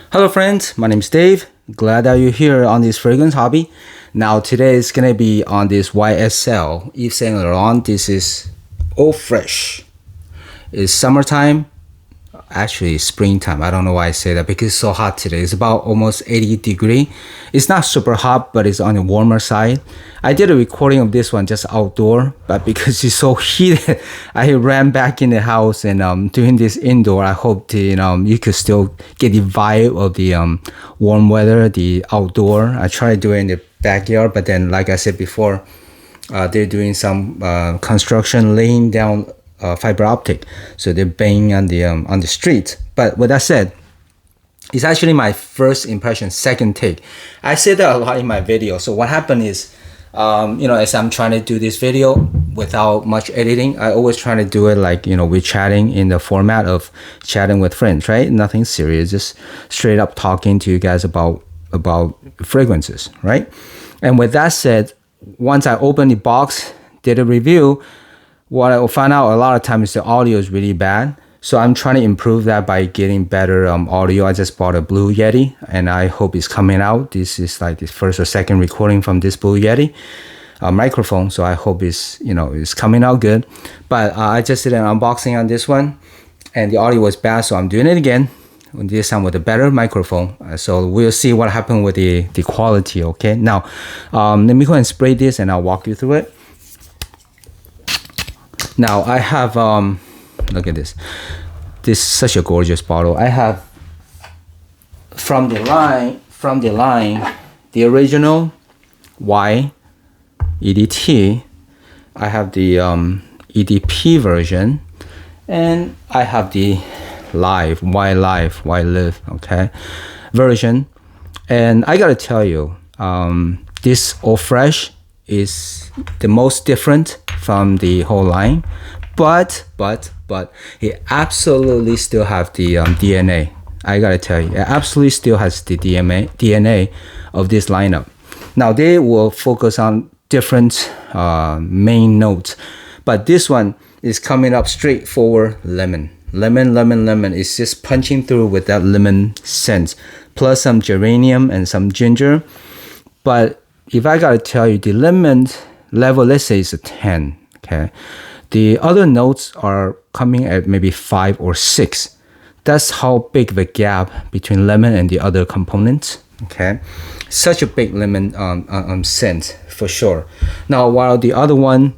Hello friends, my name is Dave. Glad that you're here on this fragrance hobby. Now today is gonna be on this YSL Yves Saint Laurent. This is Eau Fraiche. It's summertime, actually springtime. I don't know why I say that because it's so hot today. It's about almost 80 degree. It's not super hot, but it's on the warmer side. I did a recording of this one just outdoor, but because it's so heated, I ran back in the house and doing this indoor. I hope to, you could still get the vibe of the warm weather, the outdoor. I try to do it in the backyard, but then like I said before, they're doing some construction, laying down fiber optic, so they're banging on the street. But with that said, it's actually my first impression, second take. I say that a lot in my video. So what happened is, as I'm trying to do this video without much editing, I always try to do it like, we're chatting in the format of chatting with friends, right? Nothing serious, just straight up talking to you guys about fragrances, right? And with that said, once I opened the box, did a review, what I found out a lot of times the audio is really bad. So I'm trying to improve that by getting better audio. I just bought a Blue Yeti and I hope it's coming out. This is like the first or second recording from this Blue Yeti microphone. So I hope it's coming out good. But I just did an unboxing on this one and the audio was bad. So I'm doing it again. This time with a better microphone. So we'll see what happened with the quality, okay? Now, let me go ahead and spray this and I'll walk you through it. Now I have, look at this. This is such a gorgeous bottle. I have from the line, the original Y EDT. I have the EDP version, and I have the Live Y Live, okay, version. And I gotta tell you, this Eau Fraiche is the most different from the whole line, but it absolutely still have the DNA. I gotta tell you, it absolutely still has the DNA of this lineup. Now they will focus on different main notes, but this one is coming up straightforward lemon. It's just punching through with that lemon scent, plus some geranium and some ginger. But if I gotta tell you, the lemon level, let's say it's a 10, okay? The other notes are coming at maybe 5 or 6. That's how big of a gap between lemon and the other components, okay? Such a big lemon scent, for sure. Now, while the other one,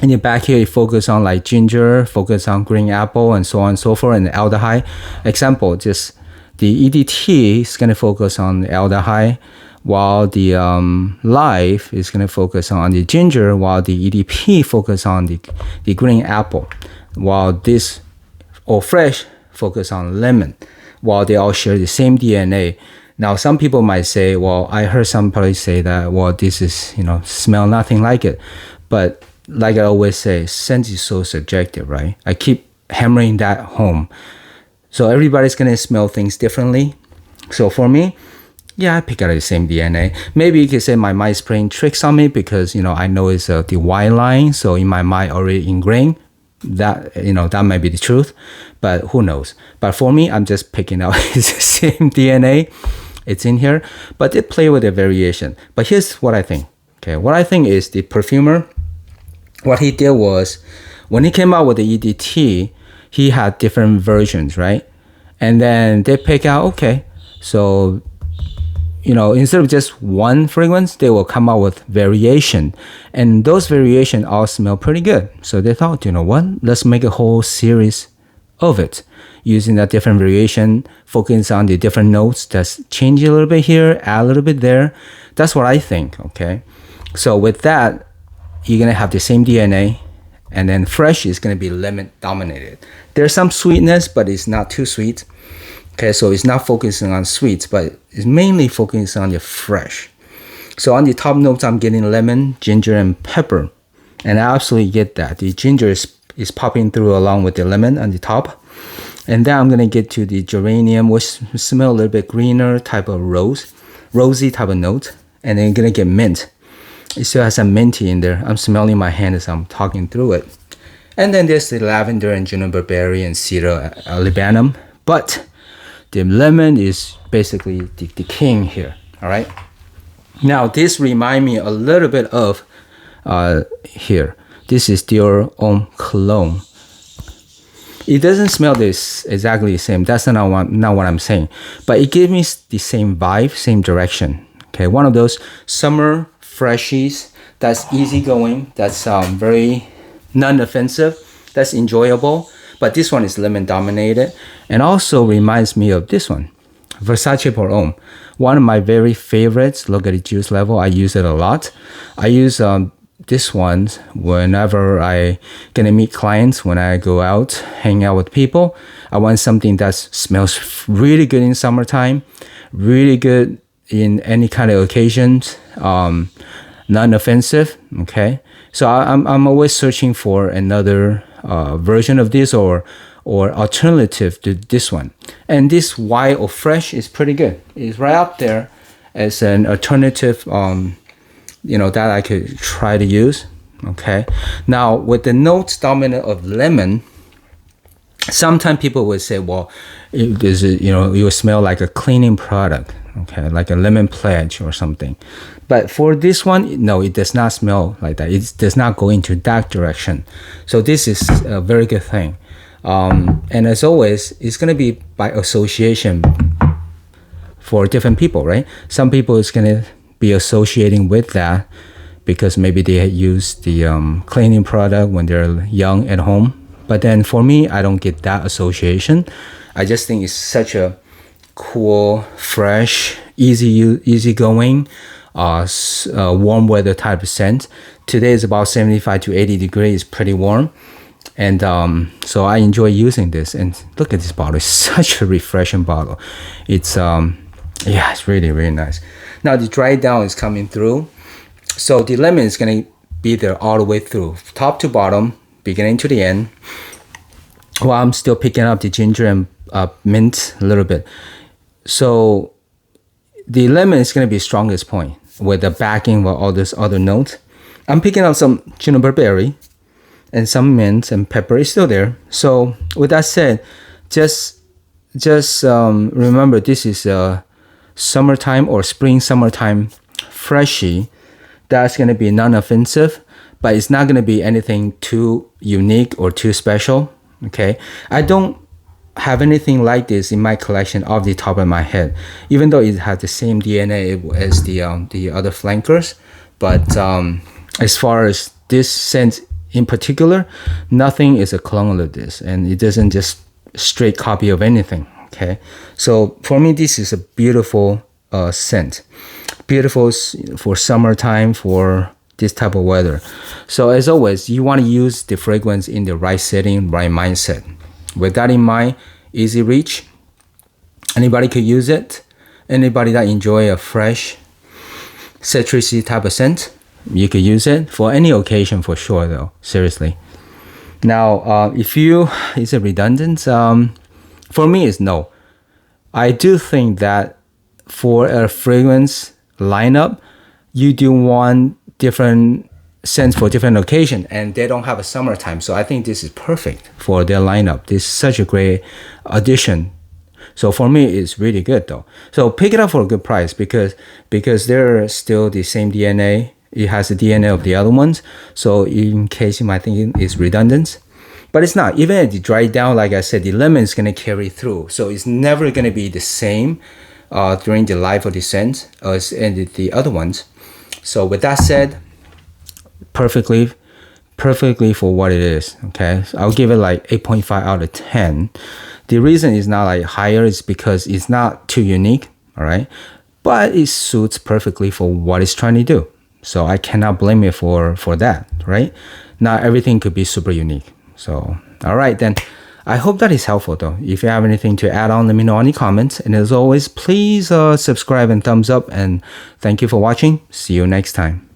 in the back here, it focus on like ginger, focus on green apple, and so on and so forth, and the aldehyde. Example, just the EDT is gonna focus on the aldehyde, while the Live is going to focus on the ginger, while the EDP focus on the green apple, while this Eau Fraiche focus on lemon, while they all share the same DNA. Now, some people might say, well, I heard somebody say that, well, this is, smell nothing like it. But like I always say, scent is so subjective, right? I keep hammering that home. So everybody's going to smell things differently. So for me, yeah, I pick out the same DNA. Maybe you could say my mind's playing tricks on me because, I know it's the Y line. So in my mind already ingrained that, that might be the truth, but who knows? But for me, I'm just picking out it's the same DNA. It's in here, but they play with the variation. But here's what I think. Okay, what I think is the perfumer, what he did was when he came out with the EDT, he had different versions, right? And then they pick out, okay, so instead of just one fragrance, they will come out with variation. And those variations all smell pretty good. So they thought, what? Let's make a whole series of it. Using that different variation, focus on the different notes, just change a little bit here, add a little bit there. That's what I think, okay? So with that, you're going to have the same DNA. And then Fraiche is going to be lemon dominated. There's some sweetness, but it's not too sweet. Okay, so it's not focusing on sweets, but it's mainly focusing on the fresh. So on the top notes, I'm getting lemon, ginger, and pepper. And I absolutely get that. The ginger is popping through along with the lemon on the top. And then I'm going to get to the geranium, which smell a little bit greener, type of rosy type of note. And then you're going to get mint. It still has some minty in there. I'm smelling my hand as I'm talking through it. And then there's the lavender and juniper berry and cedar libanum. But The lemon is basically the king here. All right. Now this reminds me a little bit of here. This is your own cologne. It doesn't smell this exactly the same. That's not what I'm saying. But it gives me the same vibe, same direction. Okay, one of those summer freshies that's easygoing, that's very non-offensive, that's enjoyable. But this one is lemon dominated, and also reminds me of this one, Versace Pour Homme. One of my very favorites. Look at the juice level. I use it a lot. I use this one whenever I gonna meet clients, when I go out, hang out with people. I want something that smells really good in summertime, really good in any kind of occasions, non-offensive. Okay, so I'm always searching for another version of this or alternative to this one. And this white Eau Fraiche is pretty good. It's right up there as an alternative, that I could try to use. Okay, now with the notes dominant of lemon, sometimes people would say, well, it will smell like a cleaning product. Okay, like a lemon pledge or something. But for this one, no, it does not smell like that. It does not go into that direction. So this is a very good thing. And as always, it's going to be by association for different people, right? Some people is going to be associating with that because maybe they use the cleaning product when they're young at home. But then for me, I don't get that association. I just think it's such a cool, fresh, easygoing, warm weather type of scent. Today is about 75 to 80 degrees, pretty warm. And so I enjoy using this. And look at this bottle. It's such a refreshing bottle. It's it's really, really nice. Now the dry down is coming through. So the lemon is going to be there all the way through, top to bottom, beginning to the end. While I'm still picking up the ginger and mint a little bit. So the lemon is going to be strongest point with the backing of all this other notes. I'm picking up some juniper berry and some mint and pepper is still there. So with that said, just remember this is a summertime or summertime freshie that's going to be non-offensive, but it's not going to be anything too unique or too special. Okay, I don't have anything like this in my collection off the top of my head, even though it has the same DNA as the other flankers. But as far as this scent in particular, nothing is a clone of this, and it doesn't just straight copy of anything. Okay, so for me, this is a beautiful scent, beautiful for summertime, for this type of weather. So as always, you want to use the fragrance in the right setting, right mindset. With that in mind, easy reach. Anybody could use it. Anybody that enjoy a fresh, citrusy type of scent, you could use it for any occasion for sure though, seriously. Now, is it redundant? For me, it's no. I do think that for a fragrance lineup, you do want different scents for different occasion, and they don't have a summertime. So I think this is perfect for their lineup. This is such a great addition. So for me, it's really good though. So pick it up for a good price because they're still the same DNA. It has the DNA of the other ones. So in case you might think it's redundant, but it's not. Even at the dry down, like I said, the lemon is going to carry through. So it's never going to be the same during the life of the scent as the other ones. So with that said, perfectly for what it is. Okay, so I'll give it like 8.5 out of 10. The reason it's not like higher is because it's not too unique. All right, but it suits perfectly for what it's trying to do. So I cannot blame it for that. Right, not everything could be super unique. So all right then, I hope that is helpful though. If you have anything to add on, let me know in the comments. And as always, please subscribe and thumbs up. And thank you for watching. See you next time.